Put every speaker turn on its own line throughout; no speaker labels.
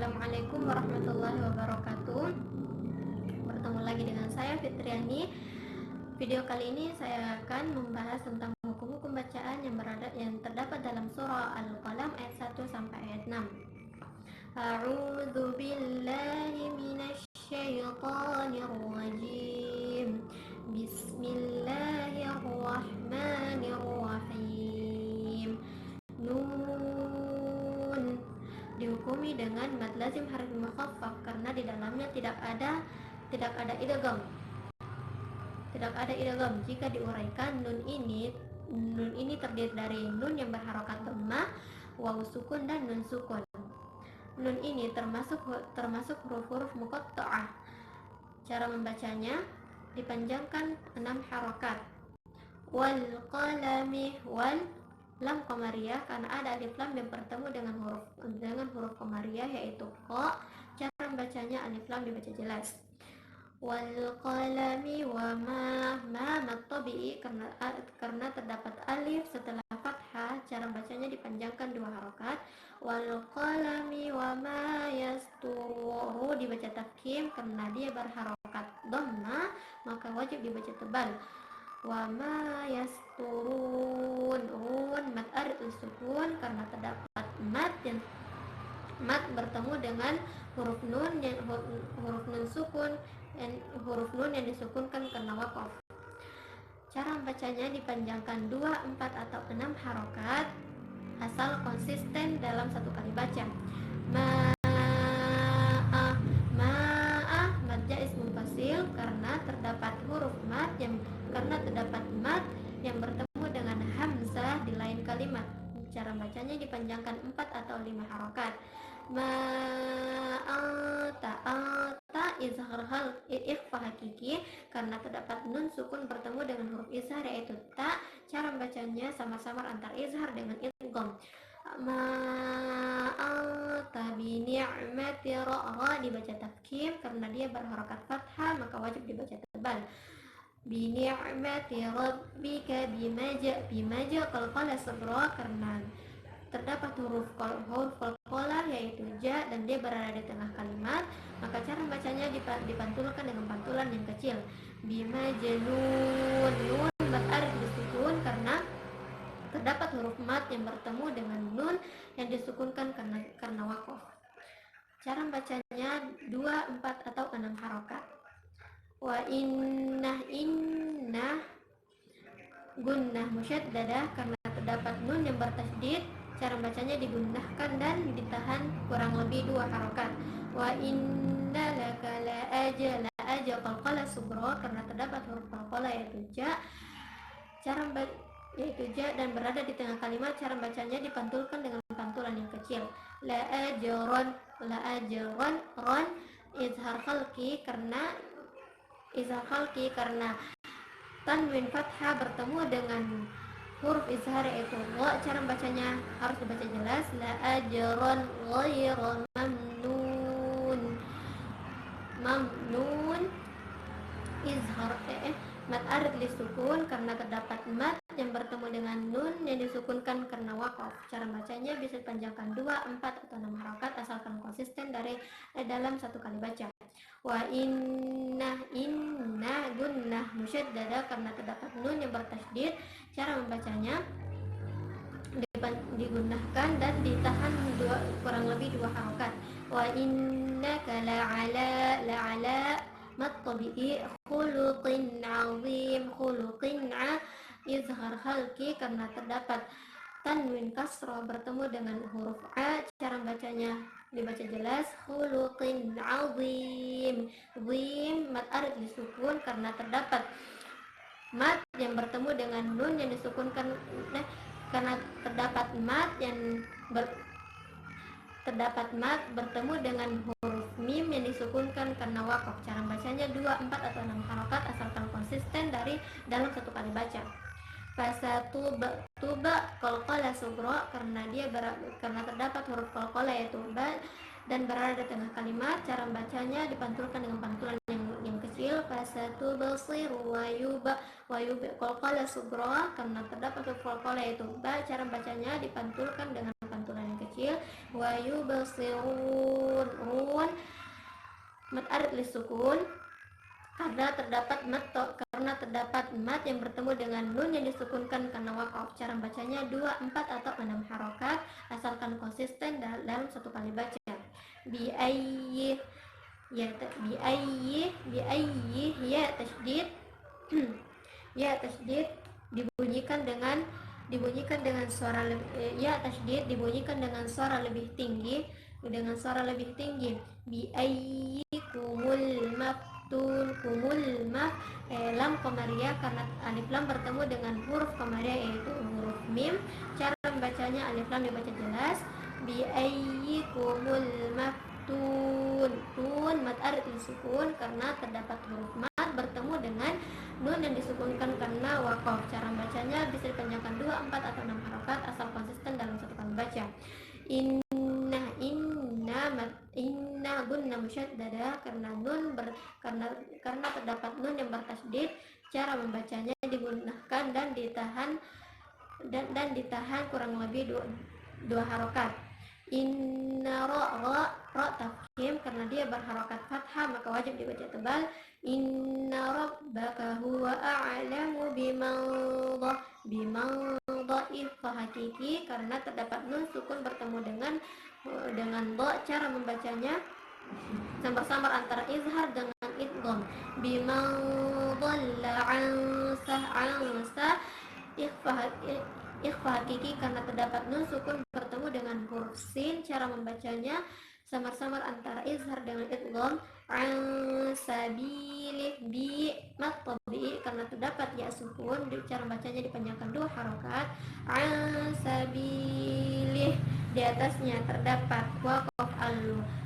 Assalamualaikum warahmatullahi wabarakatuh. Bertemu lagi dengan saya Fitriani. Video kali ini saya akan membahas tentang hukum-hukum bacaan yang terdapat dalam surah Al-Qalam ayat 1 sampai ayat 6. A'udzu billahi minasy syaithanir rajim. Bismillahirrahmanirrahim. Nun dihukumi dengan mad lazim harf mukhaffaf karena di dalamnya tidak ada idgham. Tidak ada idgham. Jika diuraikan, nun ini terdiri dari nun yang berharokat dhammah, waw sukun dan nun sukun. Nun ini termasuk huruf-huruf muqatta'ah. Cara membacanya dipanjangkan 6 harokat. Wal qalami, wal lam qamariyah karena ada alif lam yang bertemu dengan huruf qamariyah yaitu qa. Cara membacanya alif lam dibaca jelas. Wal qalami wa ma mad tabi'i karena terdapat alif setelah fathah. Cara bacanya dipanjangkan 2 harokat. Wal qalami wa ma yasturu dibaca tafkhim karena dia berharokat dhammah maka wajib dibaca tebal. Wa ma yasturun, mad arid sukun karena terdapat mad bertemu dengan huruf nun yang disukunkan karena waqaf. Cara membacanya dipanjangkan 2, 4 atau 6 harokat asal konsisten dalam satu kali baca. Ma'ah mad jaiz munfasil karena terdapat mad yang bertemu dengan hamzah di lain kalimat. Cara bacanya dipanjangkan 4 atau 5 harokat. Ta izhar hal ikhfa hakiki karena terdapat nun sukun bertemu dengan huruf izhar yaitu ta. Cara bacanya sama-sama antara izhar dengan idgham. Ta bi ni'mati ra dibaca tafkhim karena dia berharokat fathah maka wajib dibaca tebal. Bi ni'mati rabbika bimaja qalqala sabra karena terdapat huruf qalqalah yaitu ja dan dia berada di tengah kalimat maka cara bacanya dipantulkan dengan pantulan yang kecil. Bimajnun, nun mad arid disukun karena terdapat huruf mad yang bertemu dengan nun yang disukunkan karena waqaf. Cara bacanya 2, 4 atau 6 harokat. Wa inna gunnah musyaddadah karena terdapat nun yang bertasydid. Cara bacanya digunnahkan dan ditahan kurang lebih 2 harokat. Wa inna laka la aja qalqala subra karena terdapat huruf qalqalah yaitu ja. Yaitu ja dan berada di tengah kalimat. Cara bacanya dipantulkan dengan pantulan yang kecil. La ajron ron izhar khalqi karena tanwin fathah bertemu dengan huruf izhar yaitu wa. Cara bacanya harus dibaca jelas. La ajron ghairu mamnun izhar mad arid lisukun karena terdapat mad yang bertemu dengan nun yang disukunkan karena waqaf. Cara bacanya bisa dipanjangkan 2, 4 atau 6 harokat asalkan konsisten dalam satu kali baca. Wa inna gunnah musyaddadah karena terdapat nun yang bertasydid. Cara membacanya digunnahkan dan ditahan kurang lebih 2 harokat. Wa innaka la'ala mad tabi'i khuluqin 'azim izhar khalqi karena terdapat tanwin kasrah bertemu dengan huruf a. Cara bacanya dibaca jelas. Khuluqin 'azim, mad arid disukun karena terdapat mad yang bertemu dengan nun yang disukunkan karena terdapat bertemu dengan huruf mim yang disukunkan karena waqaf. Cara bacanya 2, 4 atau 6 harokat asalkan konsisten dalam satu kali baca. Fasatuba qalqala sugra karena terdapat huruf qalqalah yaitu ba dan berada di tengah kalimat. Cara bacanya dipantulkan dengan pantulan yang kecil. Fasatubsir wa yuba qalqala sugra karena terdapat huruf qalqalah yaitu ba. Cara bacanya dipantulkan dengan pantulan yang kecil. Wa yubsirun arid lisukun, karena terdapat mat yang bertemu dengan nun yang disukunkan karena waqaf. Cara bacanya 2, 4 atau 6 harokat asalkan konsisten dalam satu kali baca. Bi ayyi ya tasydid ya tasydid dibunyikan dengan suara ya tasydid dibunyikan dengan suara lebih tinggi bi ayyikumul maftun lam qamariyah, karena alif lam bertemu dengan huruf qamariyah yaitu huruf mim. Cara membacanya alif lam dibaca jelas. Bi ayyikumul maftun, tun mad arid disukun karena terdapat huruf mad bertemu dengan nun yang disukunkan karena waqaf. Cara bacanya bisa dipanjangkan 2, 4 atau 6 harokat asal konsisten dalam satu kali baca. Inna gunna musyaddada, karena terdapat nun yang bertasydid. Cara membacanya digunakan dan ditahan kurang lebih 2 harokat. Inna ra tafkhim, karena dia berharokat fathah maka wajib dibaca tebal. Inna rabbaka huwa a'lamu biman dha'ifa hakiki, karena terdapat nun sukun bertemu dengan dha. Cara membacanya samar-samar antara izhar dengan idgham. Biman dhalla ansa ikhfa hakiki, karena terdapat nun sukun bertemu dengan huruf sin. Cara membacanya samar-samar antara izhar dengan idgham. Ansabilih bi mat tabi'i, karena terdapat ya sukun. Cara bacanya dipanjangkan 2 harokat. Ansabilih, di atasnya terdapat waqaf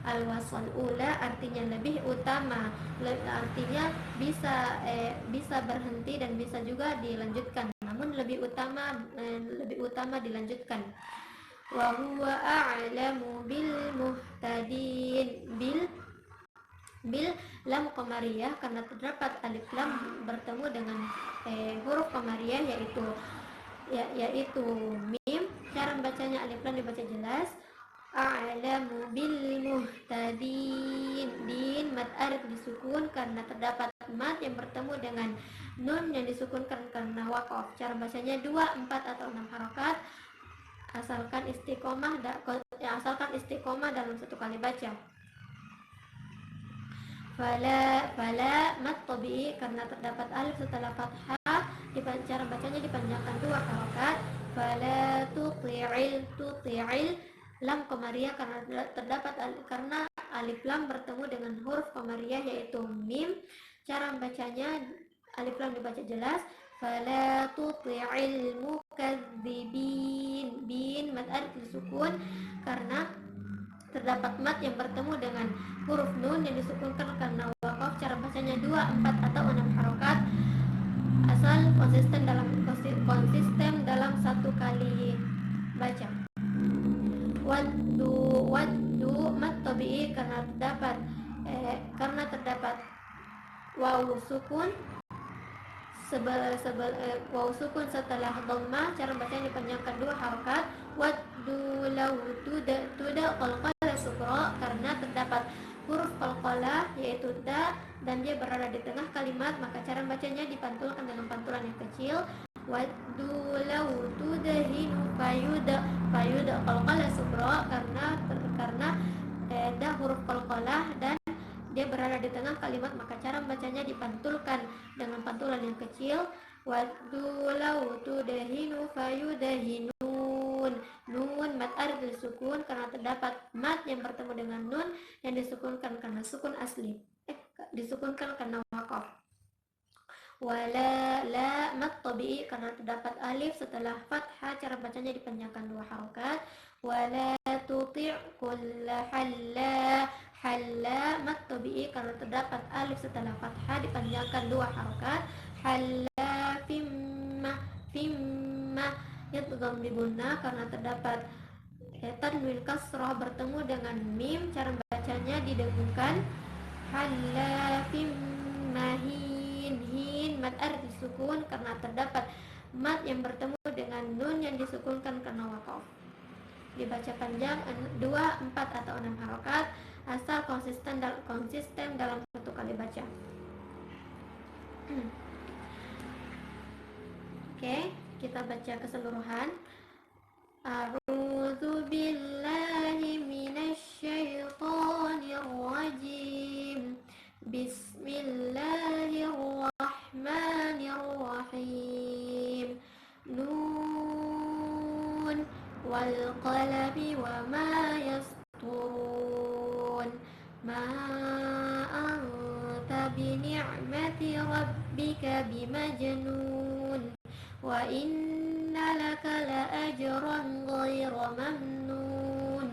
al-wasal ula, artinya lebih utama, artinya bisa berhenti dan bisa juga dilanjutkan, namun lebih utama dilanjutkan. Wa huwa a'lamu bil muhtadin, bil lam qamariyah, karena terdapat alif lam bertemu dengan huruf qamariyah yaitu mim. Cara membacanya alif lam dibaca jelas. A'lamu bil muhtadin, din mad arid disukun karena terdapat mat yang bertemu dengan nun yang disukunkan karena waqaf. Cara bacanya 2, 4 atau 6 harokat asalkan istiqomah dalam satu kali baca. Fala mat tabi'i, karena terdapat alif setelah fathah. Cara bacanya dipanjangkan 2 harokat. Fala tuti'il lam qamariyah, karena alif lam bertemu dengan huruf qamariyah yaitu mim. Cara membacanya alif lam dibaca jelas. Fala tuti'il mukadzibin, bin mad arid disukun karena terdapat mat yang bertemu dengan huruf nun yang disukunkan karena waqaf. Cara bacanya 2, 4 atau 6 harokat asal konsisten dalam satu kali baca. Waddu mat tabi'i, karena terdapat waw sukun waw sukun setelah dhammah. Cara bacanya dipanjangkan 2 harokat. Waddu law tuda qalqala sukra, karena terdapat huruf qalqalah yaitu da dan dia berada di tengah kalimat, maka cara bacanya dipantulkan dengan pantulan yang kecil. Waddu law tudhinu fayuda qalqala sukra, karena da huruf qalqalah dan dia berada di tengah kalimat, maka cara membacanya dipantulkan dengan pantulan yang kecil. Waddu law tudhinu fayudahinun, nun mad arid disukun karena terdapat mat yang bertemu dengan nun yang disukunkan karena sukun asli, disukunkan karena waqaf. Wala la mat tabi'i, karena terdapat alif setelah fathah. Cara bacanya dipanjangkan 2 harokat. Wala tuti' kulla halla mat tabi'i, karena terdapat alif setelah fathah dipanjangkan 2 harokat. Halla fimma yadgham biguna, karena terdapat tanwin kasrah bertemu dengan mim. Cara bacanya didengungkan. Halla fimmahin, hin mad arid disukun karena terdapat mat yang bertemu dengan nun yang disukunkan karena waqaf. Dibaca panjang 2, 4 atau 6 harokat asal konsisten dalam satu kali baca. Oke, kita baca keseluruhan. A'udzu billahi minasyaitonir rajim. Bismillahirrahmanirrahim. Nun wal qalami wama yasturun. Ma anta bi ni'mati rabbika bimajnun. Wa inna laka la ajran ghayra mamnun.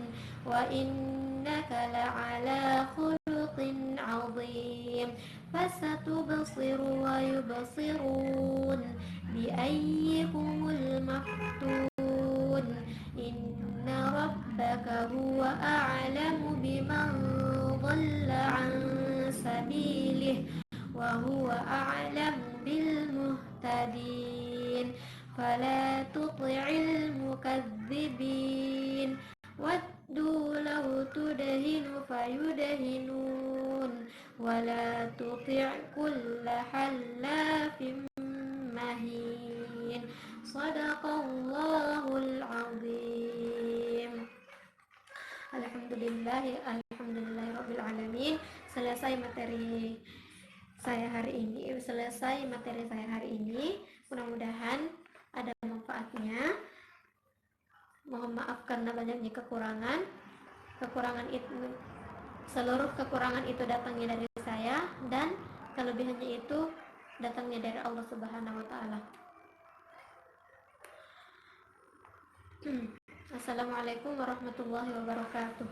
Wa innaka la ala khuluqin 'azim. Fasatubsiru wa yubsirun bi ayyikumul maftun. Inna rabbaka huwa a'lamu biman dhalla 'an sabilihi wa huwa a'lamu bil muhtadin. Fala tuti'il mukazzibin waddu law tudhinu fayudhinun wala tuti' kulla hallafin mahin. Shadaqallahul azim. Alhamdulillahirabbil alamin. Selesai materi saya hari ini. Mudah-mudahan ada manfaatnya. Mohon maaf karena banyaknya kekurangan itu, seluruh kekurangan itu datangnya dari saya, dan kelebihannya itu datangnya dari Allah Subhanahu wa taala. Assalamualaikum warahmatullahi wabarakatuh.